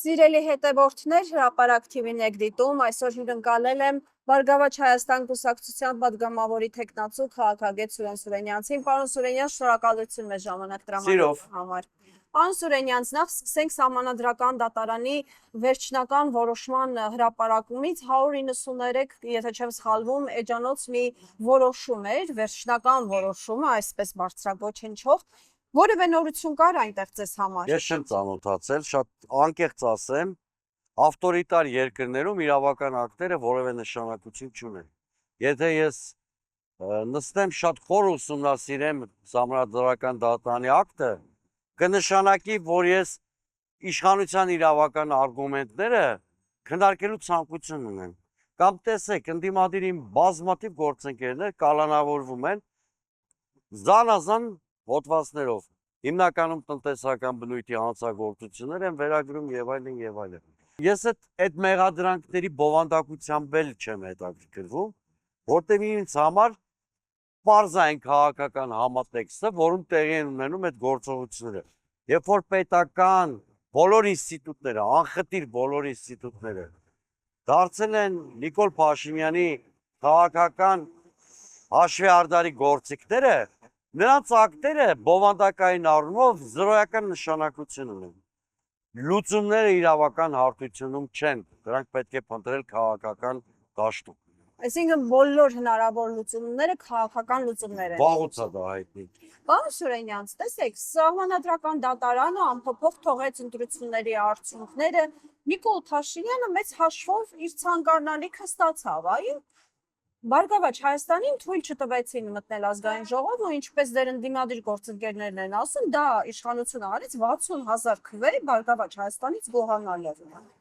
Սիրելի հետևորդներ, հրապարակ TV-ն եք դիտում, այսօր հյուրընկալել եմ Բարգավաճ Հայաստան կուսակցության պատգամավորի թեկնածու քաղաքագետ Սուրեն Սուրենյանցին։ Պարոն Սուրենյան, շնորհակալություն մեզ ժամանակ տրամադրելու համար։ Պարոն Սուրենյանց, նախ սկսենք Սահմանադրական դատարանի վերջնական որոշման հրապարակումից 193, եթե չեմ սխալվում, էջանոց մի որոշում էր, վերջնական որոշումը, այսպես բարձրագոչենչով, որևէ նորություն կար այնտեղ ձեզ համար։ Ես չեմ ծանոթացել, շատ անկեղծ ասեմ, ավտորիտար երկրներում իրավական ակտերը որևէ նշանակություն չունեն։ Եթե ես նստեմ շատ խոր ուսումնասիրեմ Սահմանադրական դատարանի ակտը, կնշանակի, որ ես իշխանության իրավական արգումենտները քննարկելու ցանկություն ունեմ։ Կամ տեսեք, ընդդիմադիրին բազմաթիվ գործընկերներ կալանավորվում են զանազան հոդվածներով, հիմնականում տնտեսական բնույթի հանցագործություններ են վերագրում եւ այլն եւ այլն։ Ես այդ մեղադրանքների բովանդակությամբ էլ չեմ հետաքրքրվում, որտեղ ինձ համար պարզ այն քաղաքական համատեքստը, որում տեղի են ունենում այդ գործողությունները։ Երբ որ պետական բոլոր ինստիտուտները, անխտիր բոլոր ինստիտուտները դարձել են Նիկոլ Փաշինյանի քաղաքական հաշվեհարդարի գործիքները, նրանց ակտերը բովանդակային առումով զրոյական նշանակություն ունեն։ Լուծումները իրավական հարթությունում չեն, դրանք պետք է փնտրել քաղաքական դաշտում։ Այսինքն բոլոր հնարավոր լուծումները քաղաքական լուծումներ են։ Վաղուց է դա հայտնի։ Պարոն Սուրենյանց, տեսեք, Սահմանադրական դատարանը անփոփոխ թողեց ընտրությունների արդյունքները, Նիկոլ Փաշինյանը մեծ հաշվով իր ցանկանալիքը ստացավ, այո։ Բարգավաճ Հայաստանին թույլ չտվեցին մտնել ազգային ժողով ու ինչպես դեր ընդդիմադիր գործընկերներն են ասում, դա իշխանությունը արեց 60,000 քվե Բարգավաճ Հայաստանից գոհանալով։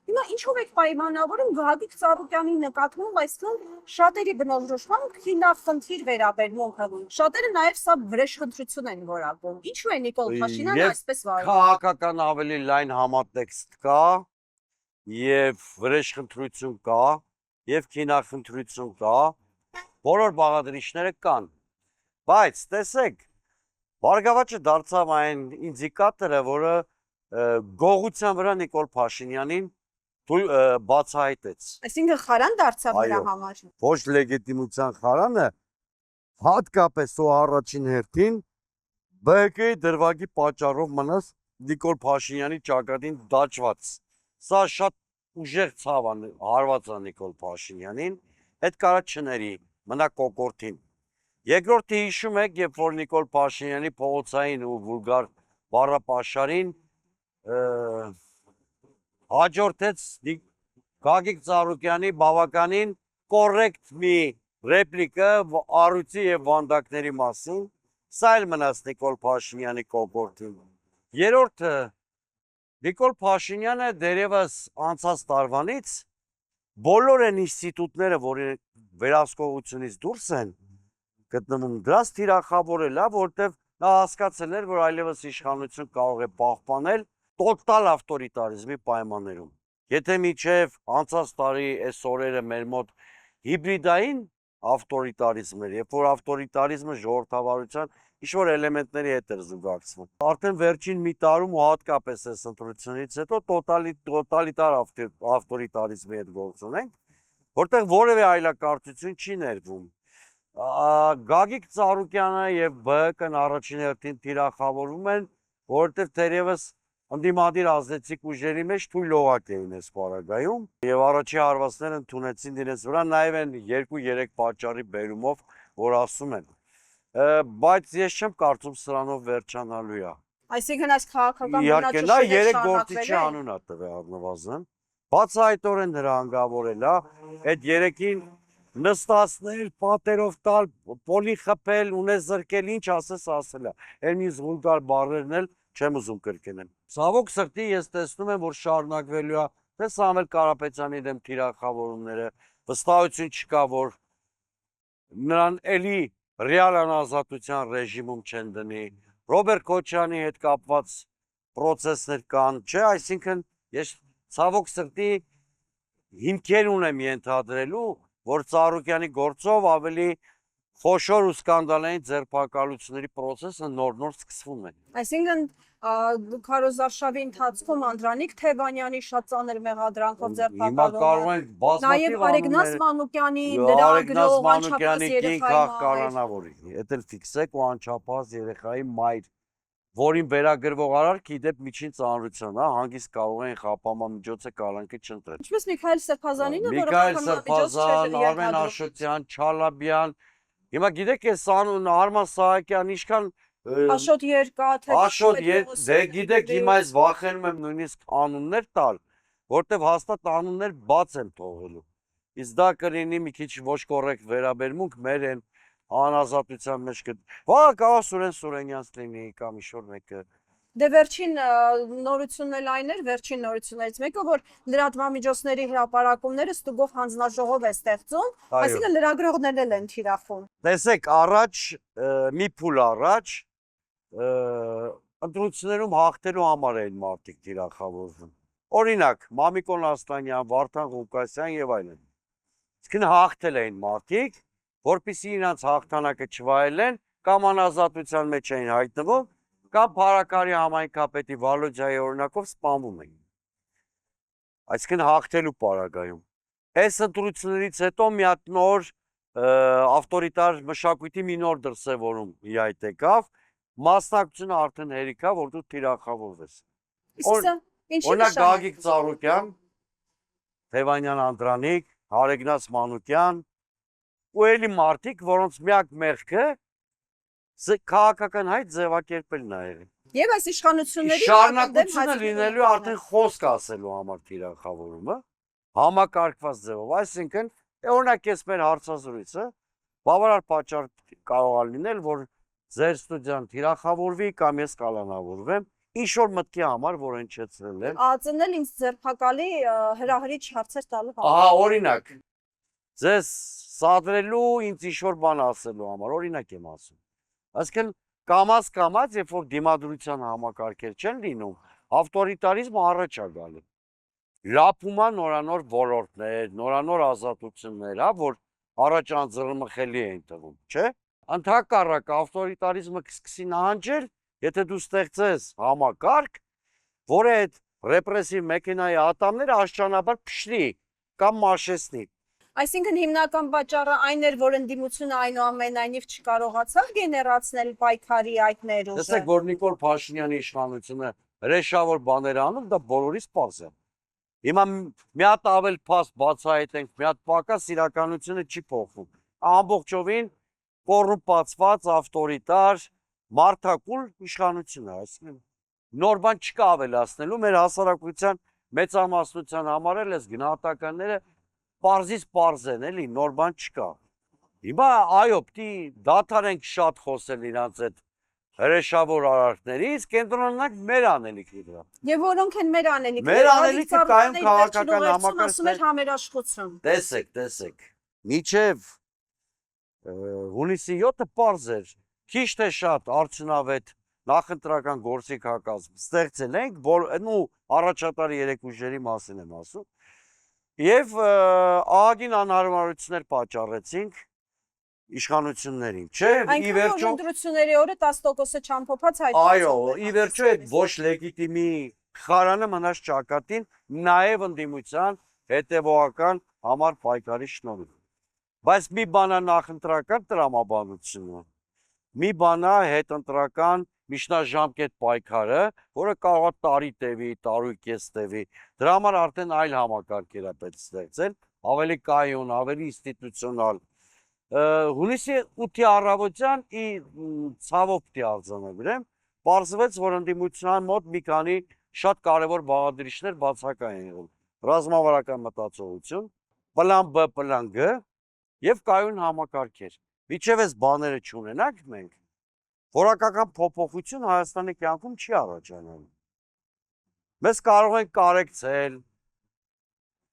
Հիմա ինչով եք պայմանավորում Գագիկ Ծառուկյանի նկատմամբ այսքան շատերի բնորոշմամբ քինախնդիր վերաբերմունքը։ Շատերը նաև սա վրեժխնդրություն են որակում։ Ինչու է Նիկոլ Փաշինյանը այսպես վարվում։ Քաղաքական ավելի լայն համատեքստ կա եւ վրեժխնդրություն կա եւ քինախնդրություն կա։ Բոլոր բաղադրիչները կան, բայց տեսեք, Բարգավաճը դարձավ այն ինդիկատորը, որը գողության վրա Նիկոլ Փաշինյանին բացահայտեց։ Այսինքն խարան դարձավ նրա համար։ Ոչ լեգիտիմության խարանը, հատկապես ու առաջին հերթին ԲՀԿ-ի դրվագի պատճառով մնաց Նիկոլ Փաշինյանի ճակատին դաջված։ Սա շատ ուժեղ ցավ հարված է Նիկոլ Փաշինյանին, այդ կարա չների մնա կոկորտին։ Երկրորդը հիշում եք, երբ որ Նիկոլ Փաշինյանի փողոցային ու վուլգար բառապաշարին հաջորդեց Գագիկ Ծառուկյանի բավականին կոռեկտ մի ռեպլիկա առույցի եւ վանդակների մասին, սա էլ մնաց Նիկոլ Փաշինյանի կոկորտին։ Երրորդը Նիկոլ Փաշինյանը դերևս անցած տարվանից բոլոր այն ինստիտուտները, որի վերահսկողությունից դուրս են գտնվում, դրանց թիրախավորել է, որտեղ նա հասկացել էր, որ այլևս իշխանություն կարող է պահպանել տոտալ ավտորիտարիզմի պայմաններում։ Եթե մինչև անցած տարի այս օրերը մեր մոտ հիբրիդային ավտորիտարիզմ էր, երբ որ ավտորիտարիզմը ժողովրդավարության ինչ-որ էլեմենտների հետ էր զուգակցվում։ Արդեն վերջին մի տարում ու հատկապես այս ընտրությունից հետո տոտալիտար ավտորիտարիզմի հետ գործ ունենք, որտեղ որևէ այլակարգություն չի ներվում։ Գագիկ Ծառուկյանը եւ ԲՀԿ-ն առաջին հերթին թիրախավորվում են, որովհետեւ թերևս ընդդիմադիր ազդեցիկ ուժերի մեջ թույլ օղակ էին այս պարագայում եւ առաջի հարվածները ընդունեցին իրենց վրա, նաեւ են 2-3 պատճառի բերումով, որ ասում են։ Բայց ես չեմ կարծում սրանով վերջանալու է։ Այսինքն այս քաղաքական իհարկե նա 3 գործիչի անուն է տվել առնվազն, բացահայտորեն նրա անգավորել է, այդ 3-ին նստացնել, պատերով տալ, պոլի խփել, ունես զրկել, ինչ ասես ասել է։ Այն ինձ վուլգար բառերն էլ չեմ ուզում կրկնեմ։ Ցավոք սրտի ես տեսնում եմ, որ շարունակվելու է թե Սամվել Կարապետյանի դեմ թիրախավորումները, վստահություն չկա, որ նրան էլի ռեալ անազատության ռեժիմում չեն դնի, Ռոբերտ Քոչյանի հետ կապված պրոցեսներ կան, չէ, այսինքն ես ցավոք սրտի հիմքեր ունեմ ենթադրելու, որ Ծառուկյանի գործով ավելի խոշոր ու սկանդալային ձերբակալությունների process-ը նոր սկսվում է։ Այսինքն քարոզարշավի ընթացքում Անդրանիկ Թևանյանի շատ ծանր մեղադրանքով Հիմա կարող ձերբակալումը, են բազմաթիվ նաև Արեգնաս անուններ Մանուկյանի Արեգնաս լրագրող անչափահաս Մանուկյանի կին երեխայի մայր, քաղաքականավորի, էդ էլ ֆիքսեք ու անչափահաս երեխայի մայր, որին վերագրվող արարք իդեպ միջին ծանրության, հա, հանգիստ կարող են խապամամիջոցը կալանքը չընտրել։ ինչպես Միքայել Սրբազանինը, որը Միքայել խափամամիջոց չէր Սրբազան, Արմեն ենթադրում։ Աշոտյան, Չալաբյան, հիմա գիտեք այս անուն Արման Սահակյան ինչքան Աշոտ Երկաթ, Աշոտ դե գիտեք հիմա այս վախենում եմ նույնիսկ անուններ տալ, որտեվ հաստատ անուններ բաց եմ թողելու։ Իսկ դա կլինի մի քիչ ոչ կոռեկտ վերաբերմունք մեր են անազատության մեջ Վա կարող Սուրեն Սուրենյանց լինի կամ ինչ-որ մեկը։ Դե վերջին նորությունն էլ այն էր, վերջին նորություններից մեկը, որ լրատվամիջոցների հրապարակումները ստուգով հանձնաժողով է ստեղծում, այսինքն լրագրողներն էլ են թիրախում։ Տեսեք, առաջ մի փուլ առաջ ընտրություններում հաղթելու համար էին մարդիկ թիրախավորվում։ Օրինակ, Մամիկոն Ասլանյան, Վարդան Ղուկասյան եւ այլն։ Իսկն հաղթել էին մարդիկ, որպեսզի իրանց հաղթանակը չվայելեն, կամ անազատության մեջ էին հայտնվում, կամ Փարաքարի համայնքապետի Վալոջայի օրինակով սպանվում էին։ Այսինքն հաղթելու պարագայում։ Այս ընտրություններից հետո մի հատ նոր ավտորիտար մշակույթի մի նոր դրսևորում իհայտ եկավ, մասնակցությունը արդեն հերիքա, որ դու թիրախավորվես։ Օրինակ Գագիկ Ծառուկյան, Թևանյան Անդրանիկ, Արեգնաս Մանուկյան ու էլի մարդիկ, որոնց միակ մեղքը քաղաքական հայտ ձևակերպելն է եղել։ Եվ այս իշխանությունների շարունակությունը լինելու արդեն խոսք ասելու համար թիրախավորումը համակարգված ձևով, այսինքն օրինակ ես մեր հարցազրույցը բավարար պատճառ կարող է լինել, որ ձեր ստուդիան թիրախավորվի կամ ես կալանավորվեմ, ինչ որ մտքի համար, որ հնչեցրել եմ։ ԱԾՆ-ն ինձ ձերբակալի հրահրիչ հարցեր տալու համար։ Ահա, օրինակ, ձեզ սադրելու, ինձ ինչ որ բան ասելու համար, օրինակ եմ ասում։ Այսինքն կամաց, երբ որ դիմադրության համակարգեր չեն լինում, ավտորիտարիզմը առաջ է գալու։ Լափում է նորանոր ոլորտներ, նորանոր ազատություններ, հա, որ առաջ անձեռնմխելի էին տվում, չէ՞։ Ընդհակառակը ավտորիտարիզմը կսկսի նահանջել, եթե դու ստեղծես համակարգ, որը այդ ռեպրեսիվ մեքենայի ատամները աշճանաբար փշրի կամ մաշեցնի։ Այսինքն հիմնական պատճառը այն էր, որ ընդդիմությունը այնուամենայնիվ չկարողացավ գեներացնել պայքարի այդ ներուժը։ Տեսեք, որ Նիկոլ Փաշինյանի իշխանությունը հրեշավոր բաներ անում, դա բոլորիս պարզ է։ Հիմա մի հատ ավել փաստ բացահայտենք, մի հատ պակաս իրականությունը չի փոխվում։ Ամբողջովին կոռուպացված, ավտորիտար, մարդակուլ իշխանություն է, այսինքն նոր բան չկա ավելացնելու, մեր հասարակության մեծամասնության համար էլ այս գնահատականները պարզից պարզ են, էլի, նոր բան չկա։ Հիմա այո, պիտի դադարենք շատ խոսել իրանց այդ հրեշավոր արարքներից, կենտրոնանանք մեր անելիքի վրա։ Եվ որոնք են մեր անելիքը։ Մեր անելիքը կայուն քաղաքական համակարգ ասում էր համերաշխություն։ Տեսեք, մինչև հունիսի 7-ը պարզ էր, քիչ թե շատ արդյունավետ նախընտրական գործիքակազմ ստեղծել ենք, որ առաջատարի երեք ուժերի մասին եմ ասում, եւ ահագին անհարմարություններ պատճառեցինք իշխանություններին, չէ՞, ի վերջո ընտրությունների օրը 10%-ը չամփոփած հայտ։ Այո, ի վերջո այդ ոչ լեգիտիմի խարանը մնաց ճակատին, նաեւ ընդդիմության հետեւողական համար պայքարի շնորհիվ։ Բայց մի բան է նախընտրական տրամաբանությունը, մի բան է հետընտրական միջնաժամկետ պայքարը, որը կարող է տարի տևի, տարուկես տևի։ Դրա համար արդեն այլ համակարգեր է պետք ստեղծել, ավելի կայուն, ավելի ինստիտուցիոնալ։ Հունիսի 8-ի առավոտյան ցավով պիտի արձանագրեմ, պարզվեց, որ ընդդիմության մոտ մի քանի շատ կարևոր բաղադրիչներ բացակայ են եղել։ Ռազմավարական մտածողություն, պլան B, պլան G եւ կայուն համակարգեր։ Միջև այս բաները չունենանք մենք, որակական փոփոխություն Հայաստանի կյանքում չի առաջանալու։ Մեզ կարող են կարեկցել,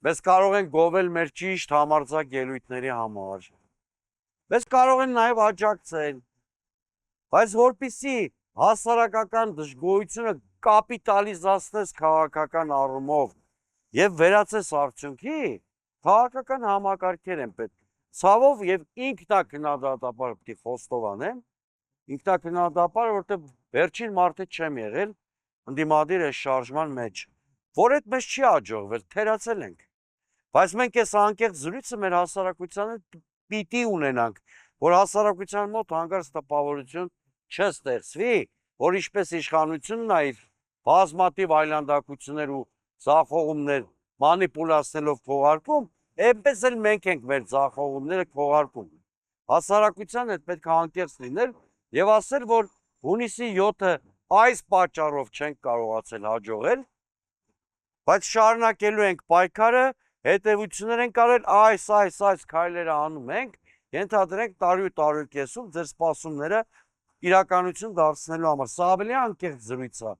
մեզ կարող են գովել մեր ճիշտ համարձակ ելույթների համար, մեզ կարող են նաև աջակցել, բայց որպեսզի հասարակական դժգոհությունը կապիտալիզացնես քաղաքական առումով եւ վերածես արդյունքի, քաղաքական համակարգեր են պետք։ Ցավով եւ ինքնակնադատաբար պետք է խոստովանեմ, ինքնակնադատաբար, որտեղ վերջին մարդը չեմ եղել ընդդիմադիր է շարժման մեջ, որ այդ մեզ չի աջողվել, թերացել ենք։ Բայց մենք այս անկեղծ զրույցը մեր հասարակությանը պիտի ունենանք, որ հասարակության մոտ հանկարծ տպավորություն չստեղծվի, որ ինչպես իշխանությունն է իր բազմաթիվ այլանդակություններ ու ձախողումներ մանիպուլացնելով քողարկում, այնպես էլ մենք ենք մեր ձախողումները քողարկում։ Հասարակության հետ պետք է անկեղծ լինել եւ ասել, որ հունիսի 7-ը այս պատճառով չենք կարողացել հաջողել, բայց շարունակելու ենք պայքարը, հետևություններ ենք արել, այս քայլերը անում ենք, ենթադրենք տարի ու կեսում ձեր սպասումները իրականություն դարձնելու համար։ Սա ավելի անկեղծ զրույց է,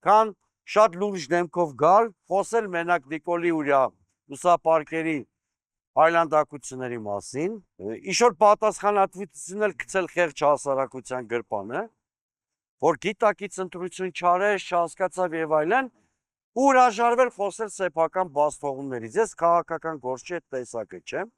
քան շատ լուրջ դեմքով գալ, խոսել մենակ Նիկոլի ու իր լուսապարկերի այլանդակությունների մասին, ինչ-որ պատասխանատվություն էլ գցել խեղճ հասարակության գրպանը, որ գիտակից ընտրություն չարեց, չհասկացավ եւ այլն, ու հրաժարվել խոսել սեփական բացթողումներից։ Ես քաղաքական գործի այդ տեսակը չեմ։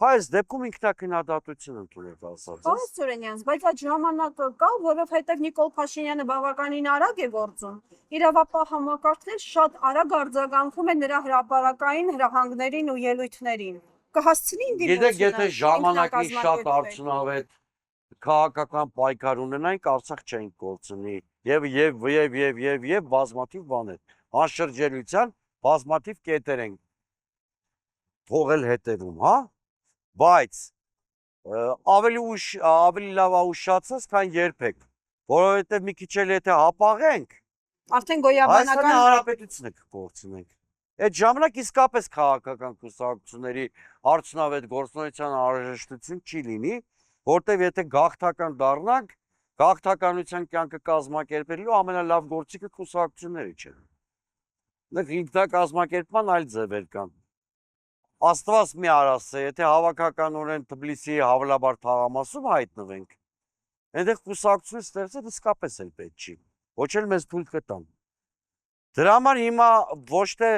Այս դեպքում ինքնակնադատություն ընդունեք ասած։ Պարոն Սուրենյան, բայց այդ ժամանակը կա, որովհետև Նիկոլ Փաշինյանը բավականին արագ է գործում։ Իրավապահ համակարգն շատ արագ արձագանքում է նրա հրապարակային հրահանգներին ու ելույթներին։ Կհասցնի Գիտեք, եթե ժամանակին շատ արդյունավետ քաղաքական պայքար ունենայինք, Արցախ չենք գործունի եւ բազմաթիվ բաներ։ Անշրջելիության բազմաթիվ կետեր են թողել հետևում, հա? Բայց ավելի լավ է ուշացած, քան երբեք, որովհետեւ մի քիչ էլ եթե հապաղենք, արդեն գոյաբանական հանրապետությունը կկորցնենք։ Այդ ժամանակ իսկապես քաղաքական կուսակցությունների արդյունավետ գործունեության անհրաժեշտություն չի լինի, որտեվ եթե գաղթական դառնանք, գաղթականության կյանքը կազմակերպելու ամենալավ գործիքը կուսակցությունները չեն։ Ինքնակազմակերպման այլ ձևեր կան։ Աստված մի արասը, եթե հավաքականորեն Թբիլիսիի Հավլաբար թաղամասում հայտնվենք, այնտեղ կուսակցություն ստեղծել իսկապես էլ պետք չի, ոչ էլ մեզ թույլ կտան։ Դրա համար հիմա ոչ թե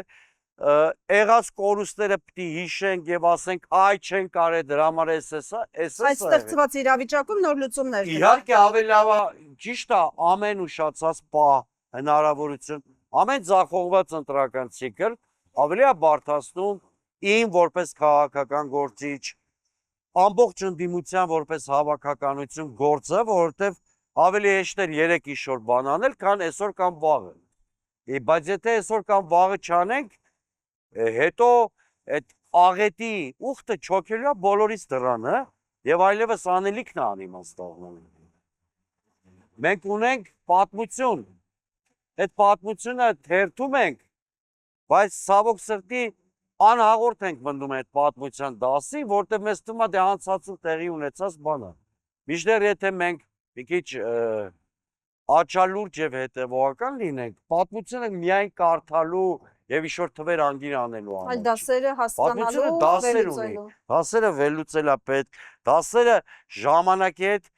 եղած կորուստները պիտի հիշենք եւ ասենք այ չեն կարել դրա համար այս ստեղծված իրավիճակում նոր լուծումներ։ Իհարկե ավելի լավ է, ճիշտ է, ամեն ուշացած պահ հնարավորություն, ամեն ձախողված ընտրական ցիկլ ավելի է բարդացնում իմ որպես քաղաքական գործիչ, ամբողջ ընդդիմության որպես հավաքականություն գործը, որովհետև ավելի հեշտ էր 3 իշոր բան անել, քան այսօր կամ վաղը։ Բայց եթե այսօր կամ վաղը չանենք, հետո այդ աղետի ուխտը չոքելու է բոլորիս դրանը եւ այլևս անելիքն է անիմաստողն։ Մենք ունենք պատմություն, այդ պատմությունը թերթում ենք, բայց ցավոք սրտի անհաղորդ ենք մնում այդ պատմության դասին, որտեղ մեզ թվում է դե անցածում տեղի ունեցած բանը։ Մինչդեռ եթե մենք մի քիչ աչալուրջ եւ հետեւողական լինենք, պատմությունը միայն կարդալու եւ ինչ-որ թվեր անգիր անելու համար։ Այլ դասերը հասկանալու, վերլուծելու։ Դասերը վերլուծել է պետք, դասերը ժամանակի հետ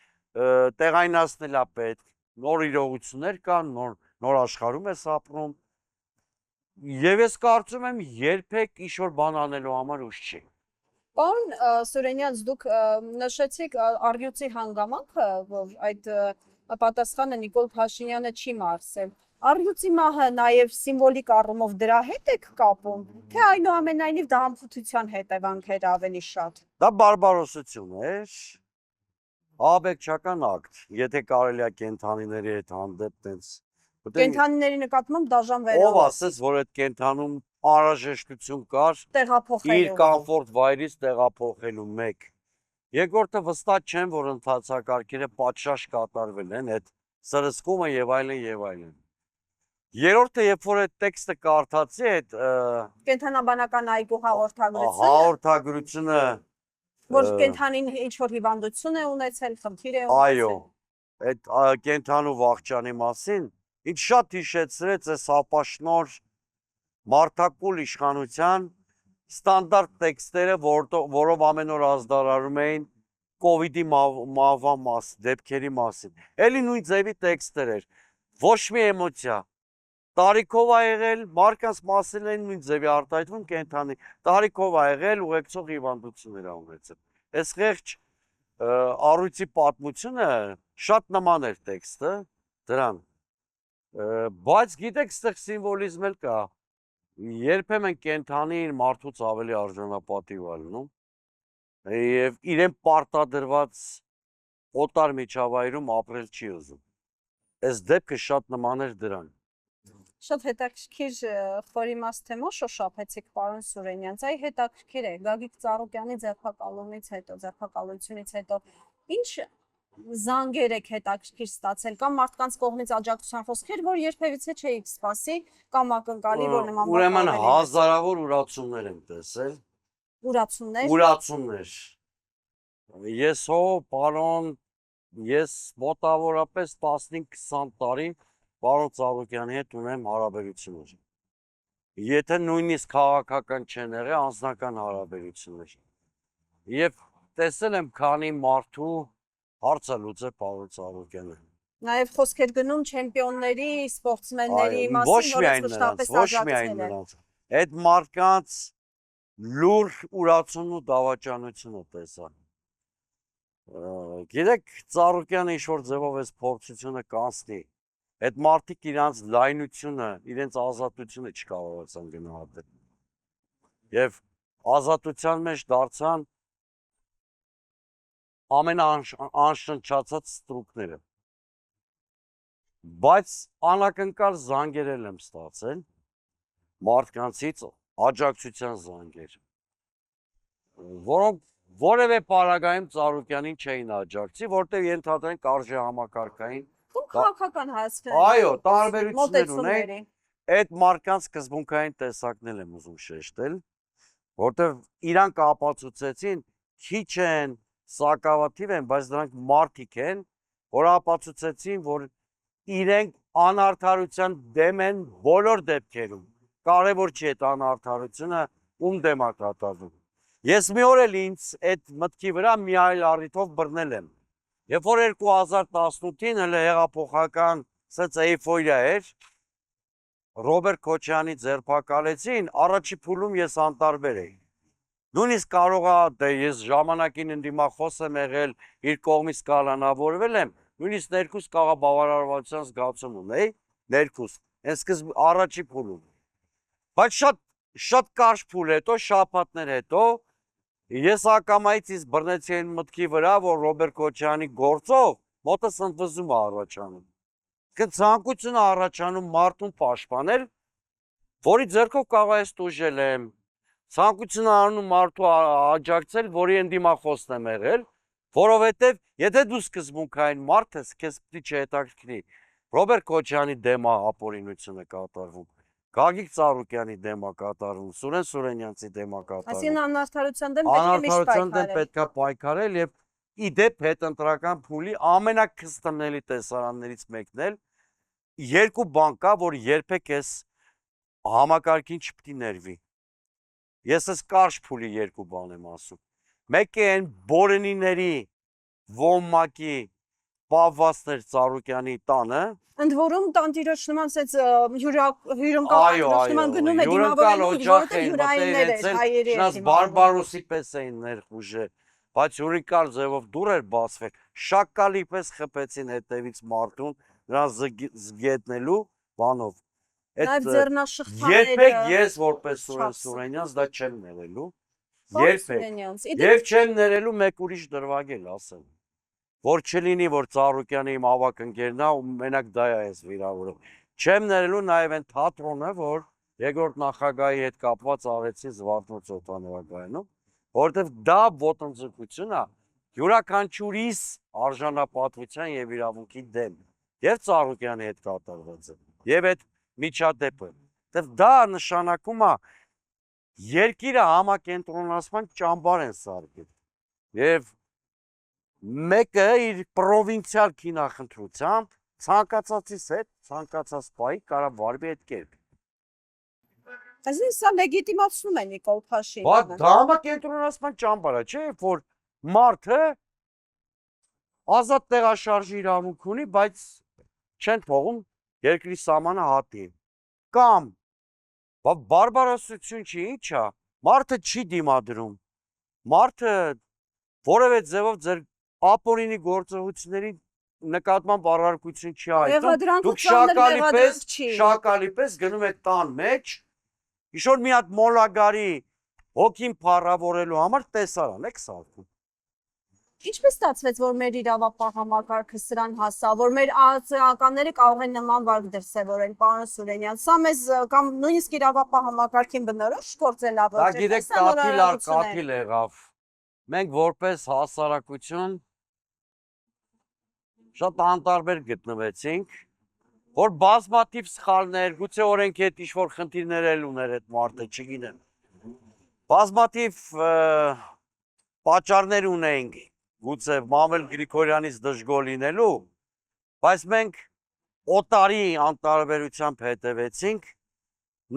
տեղայնացնել է պետք, նոր իրողություններ կան, նոր աշխարհում ես ապրում։ Եվ ես կարծում եմ երբեք ինչ-որ բան անելու համար ուժ չի։ Պարոն Սուրենյան, դուք նշեցիք առյուծի հանգամանքը, որ այդ պատասխանը Նիկոլ Փաշինյանը չի մարսել։ Առյուծի մահը նաև սիմվոլիկ առումով դրա հետ եք կապում, թե այնուամենայնիվ դա անփութության հետևանքեր ավելի շատ։ Դա բարբարոսություն էր, աբեկչական ակտ, եթե կարելի է կենդանիների հետ հանդեպ տենց։ Կենդանիների նկատմամբ դաժան վերաբերել։ Ով ասեց, որ այդ կենդանում անհրաժեշտություն կար տեղափոխելու։ իր կոմֆորտ վայրից տեղափոխելու մեկ։ Երկրորդը վստահ չեմ, որ ընթացակարգերը պատշաճ կատարվել են այդ սրսկումը եւ այլն եւ այլն։ Երրորդը, երբ որ այդ տեքստը կարդացի, այդ կենդանաբանական այգու հաղորդագրությունը, որ կենդանին ինչ-որ հիվանդություն է ունեցել, խնդիր է ունեցել։ Այո, այդ կենդանու վախճանի մասին ինձ շատ հիշեցրեց այս ապաշնոր մարդակուլ իշխանության ստանդարտ տեքստերը, որով ամեն օր ազդարարում էին կովիդի մահվան դեպքերի մասին։ Էլի նույն ձևի տեքստեր էր, ոչ մի էմոցիա։ Տարիքով ա եղել, մարդկանց մասին են նույն ձևի արտահայտվում կենդանի, տարիքով ա եղել, ուղեկցող հիվանդություններ ա ունեցել։ այս խեղճ առույցի պատմությունը շատ նման էր տեքստը դրան։ Բայց գիտեք, այստեղ սիմվոլիզմ էլ կա։ Երբեմն կենթանին մարդուց ավելի արժանապատիվ է լինում եւ իրեն պարտադրված օտար միջավայրում ապրել չի ուզում։ Այս դեպքը շատ նման էր դրան։ Շատ հետաքրքիր խորիմաստ թեմա շոշափեցիք պարոն Սուրենյան, այ հետաքրքիր է Գագիկ Ծառուկյանի ձերբակալությունից հետո ինչ զանգեր եք հետաքրքիր ստացել կամ մարդկանց կողմից աջակցության խոսքեր, որ երբևիցե չէիք սպասի կամ ակնկալի, որ նման բան Ուրեմն հազարավոր ուրացումներ եմ տեսել։ Ուրացումներ։ Ուրացումներ։ Ես մոտավորապես 15-20 տարի պարոն Ծառուկյանի հետ ունեմ հարաբերություններ։ Եթե նույնիսկ քաղաքական չեն եղել, անձնական հարաբերություններ։ Եվ տեսել եմ քանի մարդու հարցը լուծել պարոն Ծառուկյանը։ Նաև խոսքեր գնում չեմպիոնների, սպորտսմենների մասին, որոնց մշտապես աջակցել են։ Այդ մարդկանց լուր ուրացումն ու դավաճանությունը տեսա։ Գիտեք, Ծառուկյանը ինչ-որ ձևով այս փորձությունը կանցնի։ Այդ մարդիկ իրանց լայնությունը, իրենց ազատությունը չկարողացան գնահատել։ Եվ ազատության մեջ դարձան ամենաանշնչացած ստրուկները։ Բայց անակնկալ զանգեր եմ ստացել մարդկանցից աջակցության զանգեր, որոնք որևէ պարագայում Ծառուկյանին չէին աջակցի, որտեղ ենթադրենք արժեհամակարգային քաղաքական հայացքներ։ Այո, տարբերություններ ունեն։ Այդ մարդկանց սկզբունքային տեսակներ եմ ուզում շեշտել, որտեղ իրանք ապացուցեցին, քիչ են, սակավաթիվ են, բայց դրանք մարդիկ են, որ ապացուցեցին, որ իրենք անարդարության դեմ են բոլոր դեպքերում։ Կարևոր չի այդ անարդարությունը ում դեմ է կատարվում։ Ես մի օր էլ ինձ այդ մտքի վրա մի այլ առիթով բռնել եմ։ Երբ որ 2018-ին հələ հեղափոխական սենց էյֆորիա էր, Ռոբերտ Քոչյանի ձերբակալեցին, առաջի փուլում ես անտարբեր էի։ Նույնիսկ կարող է ես ժամանակին ընդդիմախոս եմ եղել, իր կողմից կալանավորվել եմ, նույնիսկ ներքուս կարող բավարարվածության զգացում ունեի, ներքուս, հենց սկզբ առաջի փուլում։ Բայց շատ կարճ փուլ հետո, շաբաթներ հետո, ես ակամայից ինձ բռնեցի այն մտքի վրա, որ Ռոբերտ Քոչյանի գործով մոտս ընդվզում է առաջանում։ Ցանկություն է առաջանում մարդուն պաշտպանել, որի ձեռքով կարող ես տուժել եմ, ցանկություն է անում մարդու աջակցել, որի ընդդիմախոսն եմ եղել, որովհետև եթե դու սկզբունքային մարդ ես, քեզ պետք է չհետաքրքրի Ռոբերտ Քոչյանի դեմ է ապօրինությունը կատարվում, Գագիկ Ծառուկյանի դեմ է կատարվում, Սուրեն Սուրենյանցի դեմ է կատարվում։ Այսինքն անարդարության դեմ պետք է միշտ պայքարել։ Պետք է պայքարել եւ ի դեպ հետընտրական փուլի ամենակստանալի տեսարաններից մեկն էլ երկու բան կա, որ երբեք էս համակարգին չպետք է ներվի։ Ես էս կարճ փուլի երկու բան եմ ասում։ Մեկը այն Բորենիների ոմակի պահվածներ Ծառուկյանի տանը։ Ընդ որում տանտիրոջ նման սենց հյուրընկալ նման գնում է դիմավորելու, որովհետև հյուրայիններ էր հայերի հետ։ Բարբարոսի պես էին ներխուժել, բայց հյուրընկալ ձևով դուր էր բացվել, շակալի պես խփեցին հետևից մարդուն, նրան զգետնելու բանով։ Նաև ձեռնաշղթաները։ Երբեք ես որպես Սուրեն Սուրենյանց դա չեմ ներելու։ Երբեք։ Եվ չեմ ներելու մեկ ուրիշ դրվագել ասեմ։ Որ չլինի, որ Ծառուկյանը իմ ավակ ընկերն է ու մենակ դա է ես վիրավորում։ Չեմ ներելու նաև այն թատրոնը, որ երկրորդ նախագահի հետ կապված արեցին Զվարթնոց օդանավակայանում, որովհետև դա ոտնձգություն է յուրաքանչյուրիս արժանապատվության եւ իրավունքի դեմ։ Եվ Ծառուկյանի հետ կատարված է։ Եվ այդ միջադեպը։ Դա նշանակում է երկիրը համակենտրոնացման ճամբար են սարքել։ Եվ մեկը իր պրովինցիալ քինախնդրությամբ ցանկացածից հետ, ցանկացած պահի կարող վարվի այդ կերպ։ Այսինքն սա լեգիտիմացնում է Նիկոլ Փաշինյանը։ Բայց դա համակենտրոնացման ճամբար է, չէ՞, որ մարդը ազատ տեղաշարժի իրավունք ունի, բայց չեն թողում երկրի սահմանը հատի։ Կամ բարբարոսություն չի, ի՞նչ է, մարդը չի դիմադրում։ Մարդը որևէ ձևով ձեր ապօրինի գործողությունների նկատմամբ առարկություն չի հայտնում, դուք շակալի պես գնում եք տան մեջ, ինչ-որ մի հատ մոլագարի հոգին փառավորելու համար տեսարան եք սարքում։ Ինչպես ստացվեց, որ մեր իրավապահ համակարգը սրան հասավ, որ մեր ԱԾԱ-ականները կարող են նման վարք դրսևորել, պարոն Սուրենյան, սա մեզ կամ նույնիսկ իրավապահ համակարգին բնորոշ գործելավը Դա գիտեք, կաթիլ եղավ։ Մենք որպես հասարակություն շատ անտարբեր գտնվեցինք, որ բազմաթիվ սխալներ, գուցե օրենքի հետ ինչ-որ խնդիրներ էլ ուներ այդ մարդը, չգիտեմ։ Բազմաթիվ պատճառներ ունեինք, գուցե Մամել Գրիգորյանից դժգոհ լինելու, բայց մենք օտարի անտարբերությամբ հետևեցինք,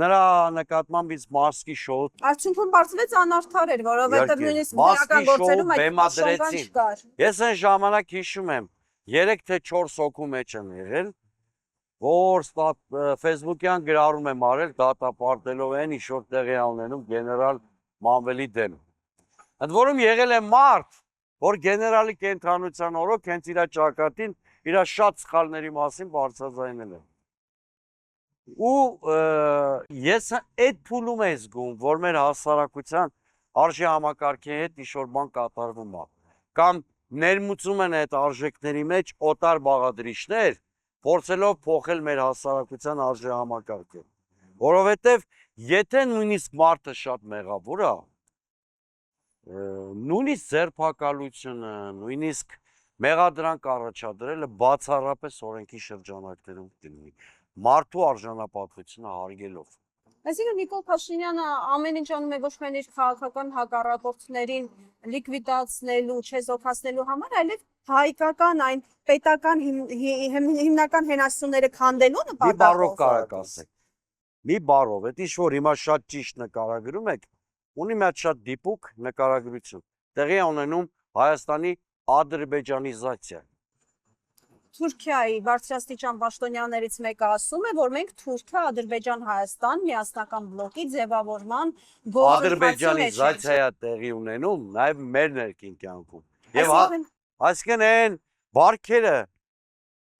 նրա նկատմամբ ինձ մասկի շոտ։ Արդյունքում բարձվեց անարդար էր, որովհետև նույնիսկ իրական գործերում այդ շոկան չկար։ Ես այն ժամանակ հիշում եմ, 3 թե 4 հոգու մեջ եմ եղել, որ Facebook-յան գրառում եմ արել, դատապարտելով են ինչ-որ տեղի ունենում գեներալ Մամվելի դեմ։ Ընդ որում եղել է մարդ, որ գեներալի կենթանության օրոք հենց իր ճակատին իր շատ սխալների մասին բարձրաձայնել է։ Ու ես այդ փուլում եմ զգում, որ մեր հասարակության արժի համակարգի հետ ինչ-որ բան կատարվում է, կամ ներմուծում են այդ արժեքների մեջ օտար բաղադրիչներ, փորձելով փոխել մեր հասարակության արժի համակարգը։ Որովհետև եթե նույնիսկ մարդը շատ մեղավոր է, նույնիսկ ձերբակալությունը, նույնիսկ մեղադրանք առաջադրելը բացառապես օրենքի շրջանակներում կլինի, մարդու արժանապատվությունը հարգելով։ Այսինքն Նիկոլ Փաշինյանը ամեն ինչ անում է ոչ միայն իր քաղաքական հակառակորդներին լիկվիդացնելու, չեզոքացնելու համար, այլև հայկական այն պետական հիմնական հենասյուները քանդելու նպատակով։ Մի բառով կարեք ասեք։ Մի բառով, այդ ինչ որ հիմա շատ ճիշտ նկարագրում եք, ունի մի հատ շատ դիպուկ նկարագրություն։ Տեղի է ունենում Հայաստանի ադրբեջանիզացիա։ Թուրքիայի բարձրաստիճան պաշտոնյաներից մեկը ասում է, որ մենք Թուրքիա, Ադրբեջան, Հայաստան միասնական բլոկի ձևավորման ադրբեջանիզացիա տեղի ունենում նաև մեր ներքին կյանքում։ Եվ այսինքն այն բարքերը,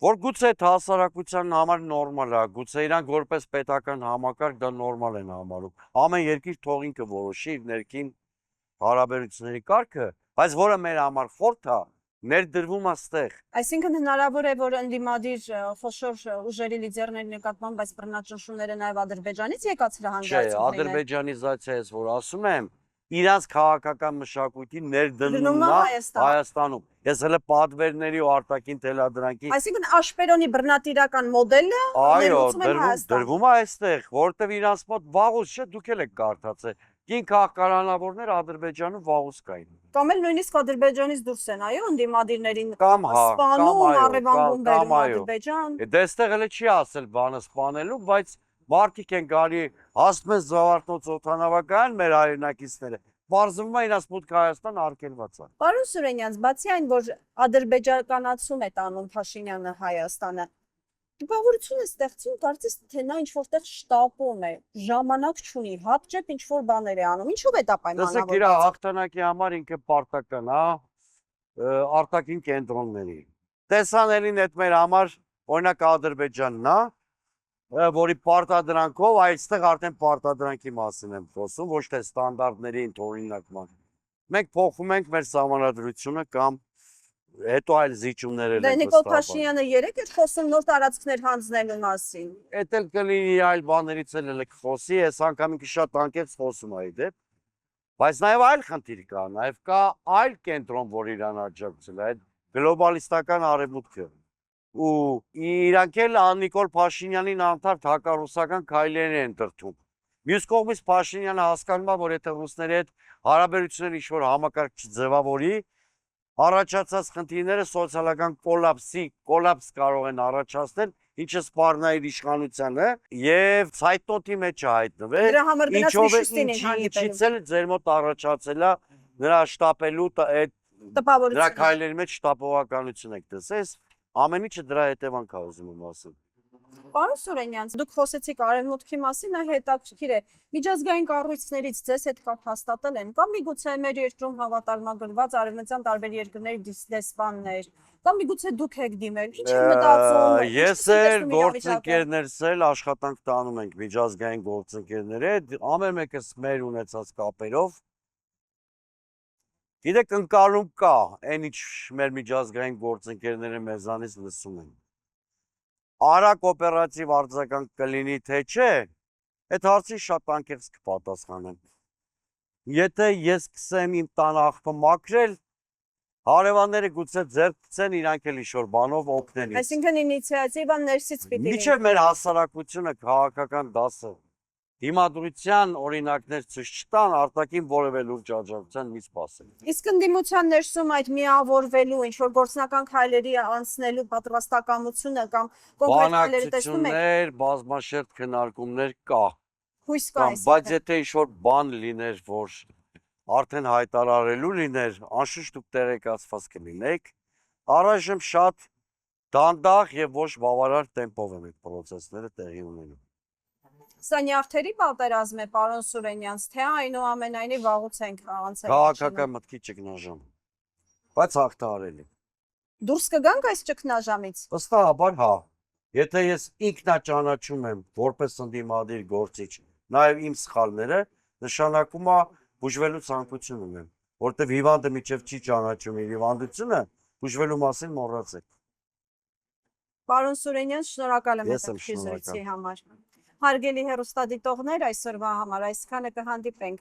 որ գուցե հասարակության համար նորմալ է, գուցե իրանք որպես պետական համակարգ դա նորմալ են համարում։ Ամեն երկիր թող ինքը որոշի իր ներքին հարաբերությունների կարգը, բայց որը մեր համար խորթ է, ներդրվում է ստեղ։ Այսինքն հնարավոր է, որ ընդդիմադիր խոշոր ուժերի լիդերների նկատմամբ այս բռնաճնշումները նաև Ադրբեջանից եկած հրահանգարցություններ են։ Չէ, ադրբեջանիզացիայից որ ասում եմ, իրանց քաղաքական մշակույթի ներդնումն է Հայաստանում։ Ես հələ պատվերների ու արտաքին թելադրանքի։ Այսինքն աշպերոնի բռնատիրական մոդելը ներմուծում են Հայաստան։ Դրվում է այստեղ, որովհետև իրանց մոտ վաղուց չէ, դուք էլ եք կարդացել։ Կին քաղաքականավորներ Ադրբեջանում վաղուց կային։ Կամ էլ նույնիսկ Ադրբեջանից դուրս են, այո, ընդդիմադիրներին սպանում, առևանգում բերում Ադրբեջան։ Դե այստեղ էլ չի ասել բանը սպանելու, բայց մարդիկ են գալի, հասնում են Զավարթնոց օդանավակայան մեր հայրենակիցները, բարձվում է իրաց մուտքը Հայաստան արգելված է։ Պարոն Սուրենյան, բացի այն, որ ադրբեջանացում է տանում Փաշինյանը Հայաստանը, տպավորություն է ստեղծում, կարծես թե նա ինչ-որտեղ շտապում է, ժամանակ չունի, հապճեպ ինչ-որ բաներ է անում, ինչով է դա պայմանավորված։ Տեսեք, իր հաղթանակի համար ինքը պարտական է արտաքին կենտրոնների։ Տեսանելին այդ մեր համար օրինակ Ադրբեջանն է, որի պարտադրանքով այստեղ արդեն պարտադրանքի մասին եմ խոսում, ոչ թե ստանդարտների օրինակման։ Մենք փոխում ենք մեր սահմանադրությունը կամ հետո այլ զիջումներ են։ Դե Նիկոլ Փաշինյանը երեք էր խոսում նոր տարածքներ հանձնելու մասին։ Էդ էլ կլինի այլ բաներից էլ խոսի, այս անգամ ինքը շատ անկեղծ խոսում է դեպ։ Բայց նաև այլ խնդիր կա, նաև կա այլ կենտրոն, որ իրան աջակցել է, այդ գլոբալիստական արևմուտքը։ Ու իրանք էլ Նիկոլ Փաշինյանին անդարդ հակառուսական քայլեր են տրտում։ Մյուս կողմից Փաշինյանը հասկանում է, որ եթե ռուսների հետ հարաբերությունները ինչ-որ համակարգ չձևավորի, առաջացած խնդիրները սոցիալական կոլապս կարող են առաջացնել, ինչը սպառնա իր իշխանությանը եւ ցայտնոտի մեջ է հայտնվել։ Դրա համար գնաց Միշուստին են հանդիպել։ Ինչից էլ ձեր մոտ առաջացել է նրա շտապելու այդ դրա քայլերի մեջ շտապողականություն եք տեսել, ամեն ինչը դրա հետևանք է ուզում եմ ասել։ Պարոն Սուրենյան, դուք խոսեցիք արևմուտքի մասին, այ հետաքրքիր է։ Միջազգային կառույցներից ձեզ հետ կապ հաստատել են, կամ միգուցե մեր երկրում հավատարմագրված արևմտյան տարբեր երկրների դեսպաններ, կամ միգուցե դուք եք դիմել։ Ինչ եք մտածում։ Ես էլ գործընկերներս էլ աշխատանք տանում ենք միջազգային գործընկերների հետ, ամեն մեկս մեր ունեցած կապերով։ Գիտեք, ընկալում կա, այն ինչ մեր միջազգային գործընկերները մեզանից լսում են։ Արագ օպերատիվ արձագանք կլինի, թե չէ, այդ հարցին շատ անկեղծ կպատասխանեմ։ Եթե ես սկսեմ իմ տան աղբը մաքրել, հարևանները գուցե ձեռք գցեն, իրանք էլ ինչ-որ բանով օգնեն ինձ։ Այսինքն ինիցիատիվան ներսից պիտի լինի։ Մինչև մեր հասարակությունը քաղաքական դասը դիմադրության օրինակներ ցույց չտան, արտաքին որևէ լուրջ աջակցության մի սպասել։ Իսկ ընդդիմության ներսում այդ միավորվելու, ինչ որ գործնական քայլերի անցնելու պատրաստակամությունը կամ կոնկրետ քայլերը տեսնում եք։ Բանակցություններ, բազմաշերտ քննարկումներ կա։ Հույս կա Բայց եթե ինչ-որ բան լիներ, որ արդեն հայտարարելու լիներ, անշուշտ դուք տեղեկացված կլինեք, առայժմ շատ դանդաղ եւ ոչ բավարար տեմպով են այդ process-ները տեղի ունենում։ Սա նյարդերի պատերազմ է, պարոն Սուրենյանց, թե այնուամենայնիվ վաղուց ենք անցել։ Քաղաքական մտքի ճգնաժամ։ Բայց հաղթահարելի։ Դուրս կգանք այս ճգնաժամից։ Վստահաբար հա։ Եթե ես ինքնաճանաչում եմ որպես ընդդիմադիր գործիչ, նաև իմ սխալները, նշանակում է բուժվելու ցանկություն ունեմ, որտեղ հիվանդը միջև չի ճանաչում իր հիվանդությունը, բուժվելու մասին մոռացեք։ Պարոն Սուրենյան, շնորհակալ եմ Ես եմ հետաքրքիր շնորհակալ։ զրույցի համար։ Հարգելի հեռուստադիտողներ, այսօրվա համար այսքանը կհանդիպենք